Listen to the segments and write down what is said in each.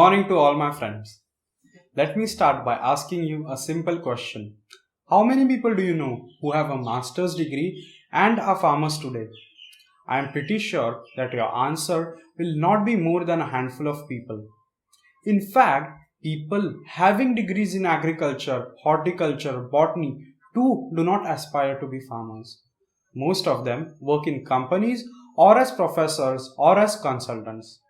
morning to all my friends. Let me start by asking you a simple question. How many people do you know who have a master's degree and are farmers today? I am pretty sure that your answer will not be more than a handful of people. In fact, people having degrees in agriculture, horticulture, botany too do not aspire to be farmers. Most of them work in companies or as professors or as consultants.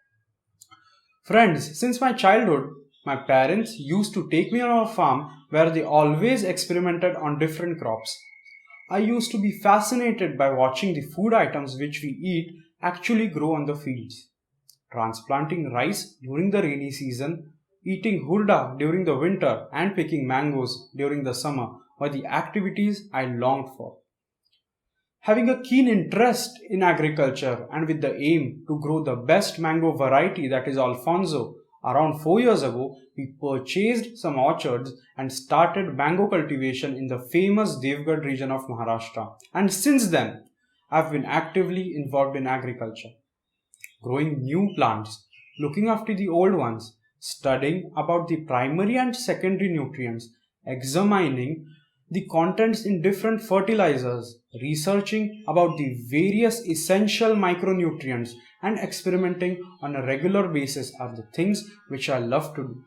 Friends, since my childhood, my parents used to take me on a farm where they always experimented on different crops. I used to be fascinated by watching the food items which we eat actually grow on the fields. Transplanting rice during the rainy season, eating hurda during the winter, and picking mangoes during the summer were the activities I longed for. Having a keen interest in agriculture and with the aim to grow the best mango variety, that is Alfonso, around 4 years ago, we purchased some orchards and started mango cultivation in the famous Devgarh region of Maharashtra. And since then, I've been actively involved in agriculture, growing new plants, looking after the old ones, studying about the primary and secondary nutrients, examining the contents in different fertilizers, researching about the various essential micronutrients, and experimenting on a regular basis are the things which I love to do.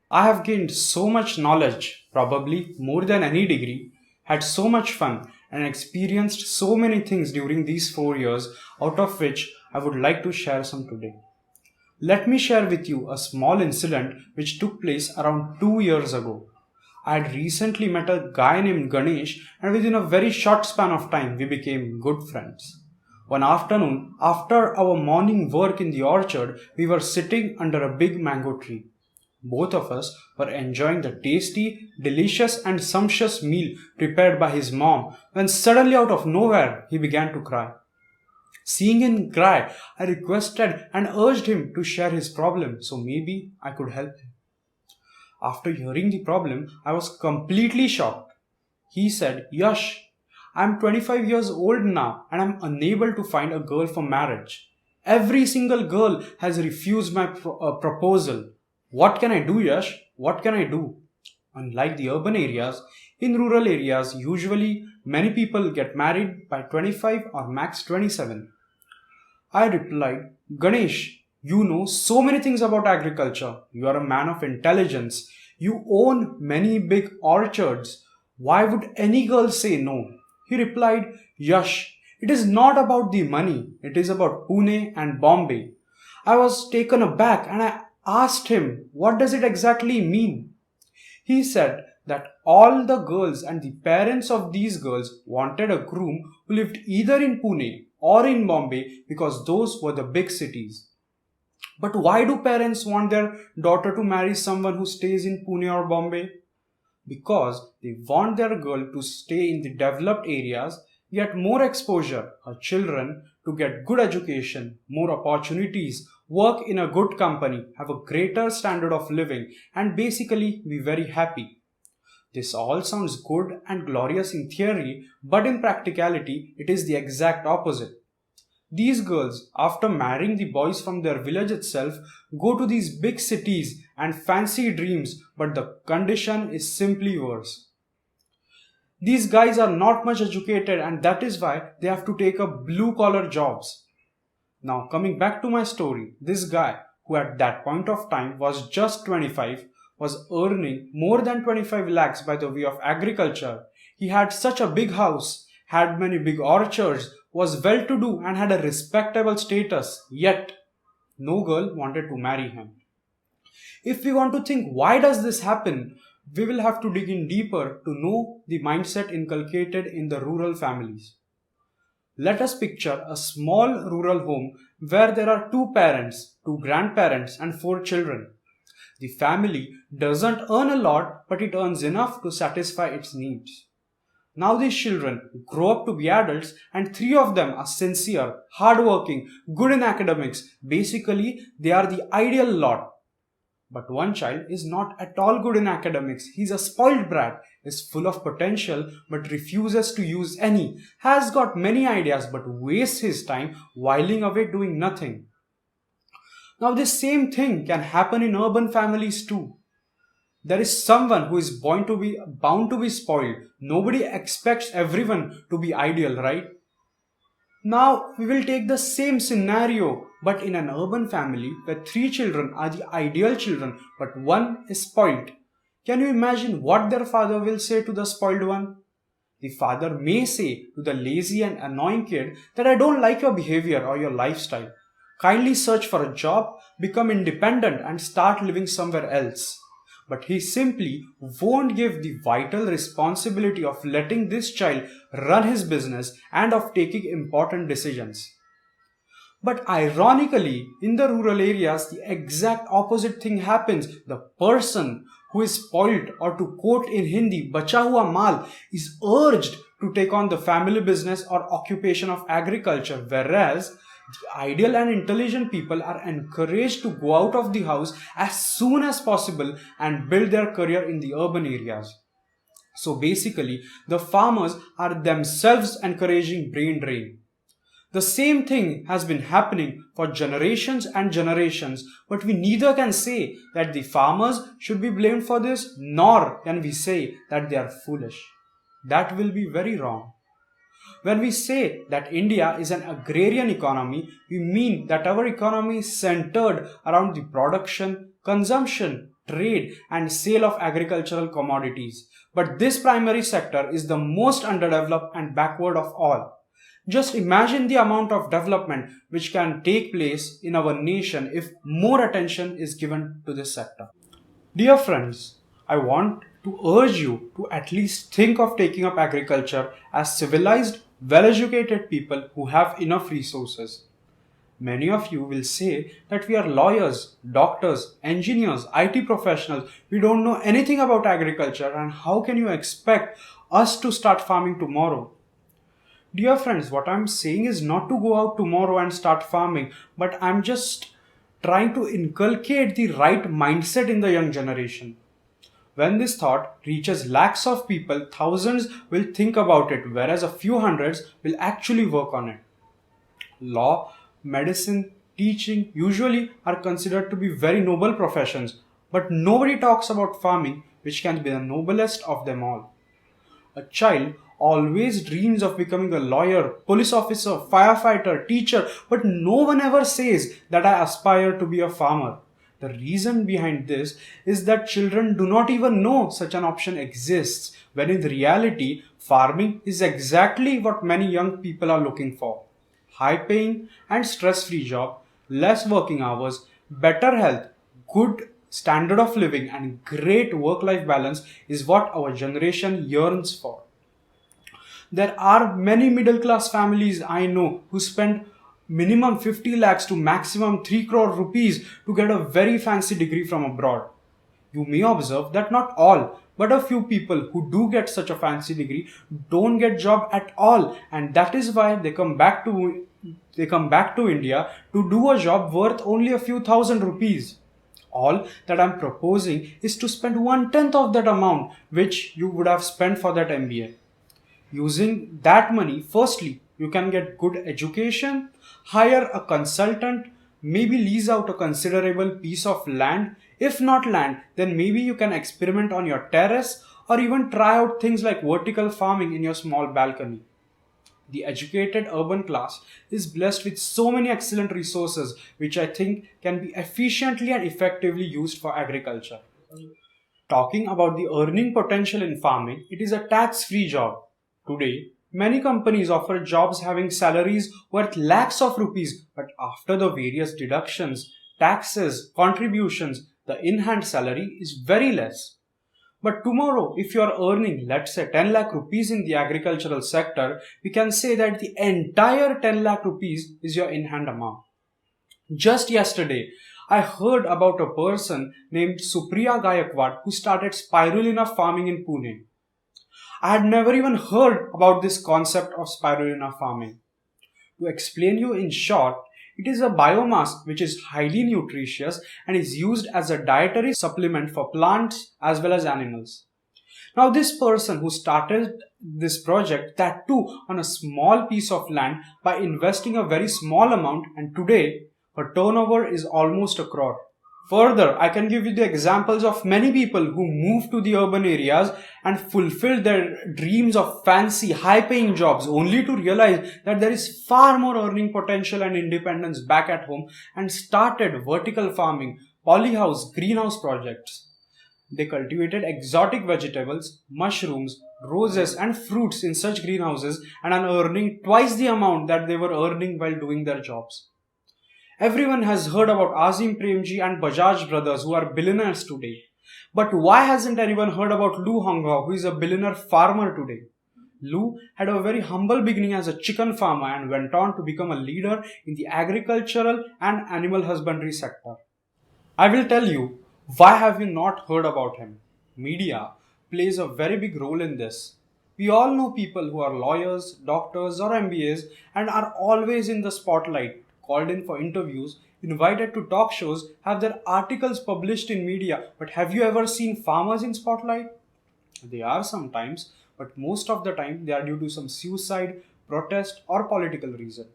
I have gained so much knowledge, probably more than any degree, had so much fun, and experienced so many things during these 4 years, out of which I would like to share some today. Let me share with you a small incident which took place around 2 years ago. I had recently met a guy named Ganesh, and within a very short span of time, we became good friends. One afternoon, after our morning work in the orchard, we were sitting under a big mango tree. Both of us were enjoying the tasty, delicious, and sumptuous meal prepared by his mom when suddenly, out of nowhere, he began to cry. Seeing him cry, I requested and urged him to share his problem so maybe I could help him. After hearing the problem, I was completely shocked. He said, Yash, I am 25 years old now and I am unable to find a girl for marriage. Every single girl has refused my proposal. What can I do, Yash? What can I do? Unlike the urban areas, in rural areas, usually many people get married by 25 or max 27. I replied, Ganesh, you know so many things about agriculture. You are a man of intelligence. You own many big orchards. Why would any girl say no? He replied, Yash, it is not about the money. It is about Pune and Bombay. I was taken aback and I asked him, what does it exactly mean? He said that all the girls and the parents of these girls wanted a groom who lived either in Pune or in Bombay because those were the big cities. But why do parents want their daughter to marry someone who stays in Pune or Bombay? Because they want their girl to stay in the developed areas, get more exposure, her children to get good education, more opportunities, work in a good company, have a greater standard of living, and basically be very happy. This all sounds good and glorious in theory, but in practicality, it is the exact opposite. These girls, after marrying the boys from their village itself, go to these big cities and fancy dreams, but the condition is simply worse. These guys are not much educated, and that is why they have to take up blue collar jobs. Now, coming back to my story, this guy, who at that point of time was just 25, was earning more than 25 lakhs by the way of agriculture. He had such a big house, had many big orchards, was well to do, and had a respectable status, yet no girl wanted to marry him. If we want to think why does this happen, we will have to dig in deeper to know the mindset inculcated in the rural families. Let us picture a small rural home where there are two parents, two grandparents, and four children. The family doesn't earn a lot, but it earns enough to satisfy its needs. Now these children grow up to be adults, and three of them are sincere, hardworking, good in academics. Basically, they are the ideal lot. But one child is not at all good in academics. He's a spoiled brat, is full of potential but refuses to use any, has got many ideas but wastes his time whiling away doing nothing. Now, this same thing can happen in urban families too. There is someone who is bound to be spoiled. Nobody expects everyone to be ideal, right? Now we will take the same scenario but in an urban family where three children are the ideal children but one is spoiled. Can you imagine what their father will say to the spoiled one? The father may say to the lazy and annoying kid that I don't like your behavior or your lifestyle. Kindly search for a job, become independent, and start living somewhere else. But he simply won't give the vital responsibility of letting this child run his business and of taking important decisions. But ironically, in the rural areas, the exact opposite thing happens. The person who is spoiled, or to quote in Hindi, bacha hua mal, is urged to take on the family business or occupation of agriculture, whereas the ideal and intelligent people are encouraged to go out of the house as soon as possible and build their career in the urban areas. So basically, the farmers are themselves encouraging brain drain. The same thing has been happening for generations and generations, but we neither can say that the farmers should be blamed for this, nor can we say that they are foolish. That will be very wrong. When we say that India is an agrarian economy, we mean that our economy is centered around the production, consumption, trade, and sale of agricultural commodities. But this primary sector is the most underdeveloped and backward of all. Just imagine the amount of development which can take place in our nation if more attention is given to this sector. Dear friends, I want to urge you to at least think of taking up agriculture as civilized, well-educated people who have enough resources. Many of you will say that we are lawyers, doctors, engineers, IT professionals. We don't know anything about agriculture, and how can you expect us to start farming tomorrow? Dear friends, what I'm saying is not to go out tomorrow and start farming, but I'm just trying to inculcate the right mindset in the young generation. When this thought reaches lakhs of people, thousands will think about it, whereas a few hundreds will actually work on it. Law, medicine, teaching usually are considered to be very noble professions, but nobody talks about farming, which can be the noblest of them all. A child always dreams of becoming a lawyer, police officer, firefighter, teacher, but no one ever says that I aspire to be a farmer. The reason behind this is that children do not even know such an option exists, when in reality, farming is exactly what many young people are looking for. High paying and stress free job, less working hours, better health, good standard of living, and great work life balance is what our generation yearns for. There are many middle class families I know who spend minimum 50 lakhs to maximum 3 crore rupees to get a very fancy degree from abroad. You may observe that not all, but a few people who do get such a fancy degree don't get job at all, and that is why they come back to India to do a job worth only a few thousand rupees. All that I'm proposing is to spend one tenth of that amount which you would have spent for that MBA. Using that money, firstly, you can get good education, hire a consultant, maybe lease out a considerable piece of land. If not land, then maybe you can experiment on your terrace or even try out things like vertical farming in your small balcony. The educated urban class is blessed with so many excellent resources which I think can be efficiently and effectively used for agriculture. Talking about the earning potential in farming, it is a tax-free job. Today, many companies offer jobs having salaries worth lakhs of rupees, but after the various deductions, taxes, contributions, the in-hand salary is very less. But tomorrow, if you are earning, let's say 10 lakh rupees in the agricultural sector, we can say that the entire 10 lakh rupees is your in-hand amount. Just yesterday, I heard about a person named Supriya Gayakwad who started spirulina farming in Pune. I had never even heard about this concept of spirulina farming. To explain you in short, it is a biomass which is highly nutritious and is used as a dietary supplement for plants as well as animals. Now this person who started this project, that too on a small piece of land by investing a very small amount, and today Her turnover is almost a crore. Further, I can give you the examples of many people who moved to the urban areas and fulfilled their dreams of fancy, high paying jobs only to realize that there is far more earning potential and independence back at home and started vertical farming, polyhouse, greenhouse projects. They cultivated exotic vegetables, mushrooms, roses, and fruits in such greenhouses and are earning twice the amount that they were earning while doing their jobs. Everyone has heard about Azim Premji and Bajaj brothers who are billionaires today. But why hasn't anyone heard about Lou Hongwa, who is a billionaire farmer today? Lou had a very humble beginning as a chicken farmer and went on to become a leader in the agricultural and animal husbandry sector. I will tell you why have you not heard about him. Media plays a very big role in this. We all know people who are lawyers, doctors, or MBAs and are always in the spotlight, called in for interviews, invited to talk shows, have their articles published in media. But have you ever seen farmers in spotlight? They are sometimes, but most of the time they are due to some suicide, protest, or political reason.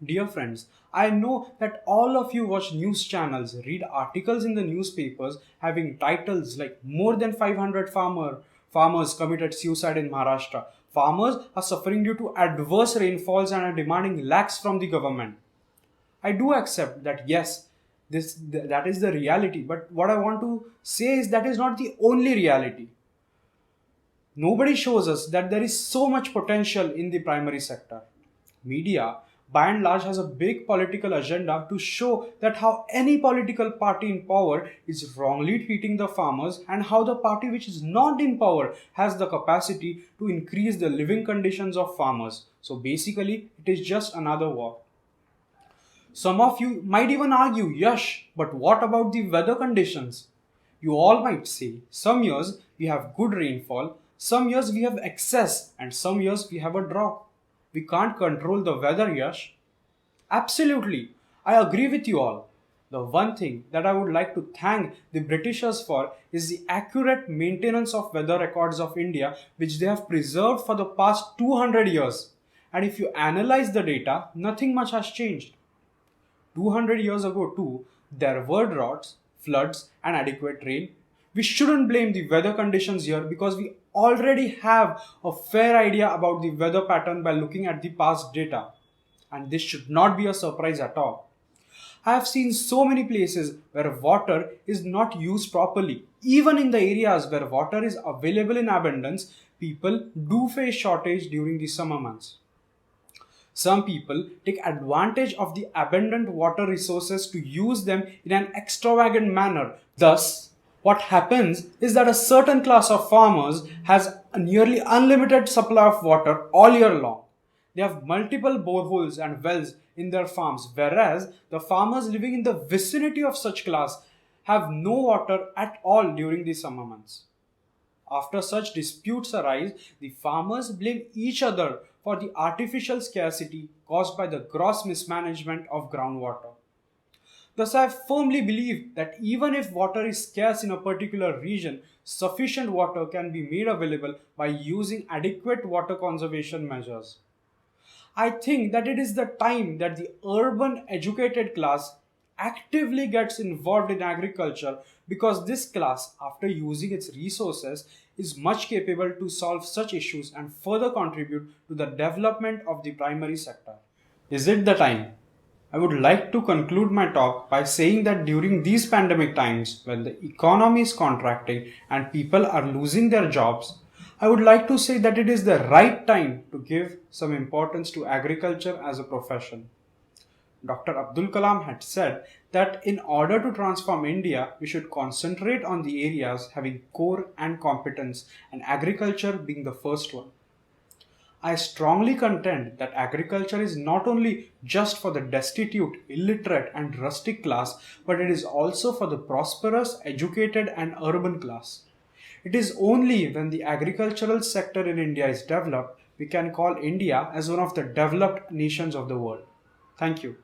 Dear friends, I know that all of you watch news channels, read articles in the newspapers having titles like more than 500 farmers committed suicide in Maharashtra. Farmers are suffering due to adverse rainfalls and are demanding lakhs from the government. I do accept that yes, that is the reality, but what I want to say is that is not the only reality. Nobody shows us that there is so much potential in the primary sector. Media, by and large, has a big political agenda to show that how any political party in power is wrongly treating the farmers and how the party which is not in power has the capacity to increase the living conditions of farmers. So basically, it is just another war. Some of you might even argue, Yash, but what about the weather conditions? You all might say, some years we have good rainfall, some years we have excess, and some years we have a drought. We can't control the weather, Yash. Absolutely, I agree with you all. The one thing that I would like to thank the Britishers for is the accurate maintenance of weather records of India, which they have preserved for the past 200 years. And if you analyze the data, nothing much has changed. 200 years ago, too, there were droughts, floods, and adequate rain. We shouldn't blame the weather conditions here because we already have a fair idea about the weather pattern by looking at the past data. And this should not be a surprise at all. I have seen so many places where water is not used properly. Even in the areas where water is available in abundance, people do face shortage during the summer months. Some people take advantage of the abundant water resources to use them in an extravagant manner. Thus, what happens is that a certain class of farmers has a nearly unlimited supply of water all year long. They have multiple boreholes and wells in their farms, whereas the farmers living in the vicinity of such class have no water at all during the summer months. After such disputes arise, the farmers blame each other for the artificial scarcity caused by the gross mismanagement of groundwater. Thus, I firmly believe that even if water is scarce in a particular region, sufficient water can be made available by using adequate water conservation measures. I think that it is the time that the urban educated class actively gets involved in agriculture because this class, after using its resources, is much capable to solve such issues and further contribute to the development of the primary sector. Is it the time? I would like to conclude my talk by saying that during these pandemic times, when the economy is contracting and people are losing their jobs, I would like to say that it is the right time to give some importance to agriculture as a profession. Dr. Abdul Kalam had said that in order to transform India, we should concentrate on the areas having core and competence, and agriculture being the first one. I strongly contend that agriculture is not only just for the destitute, illiterate, and rustic class, but it is also for the prosperous, educated, and urban class. It is only when the agricultural sector in India is developed we can call India as one of the developed nations of the world. Thank you.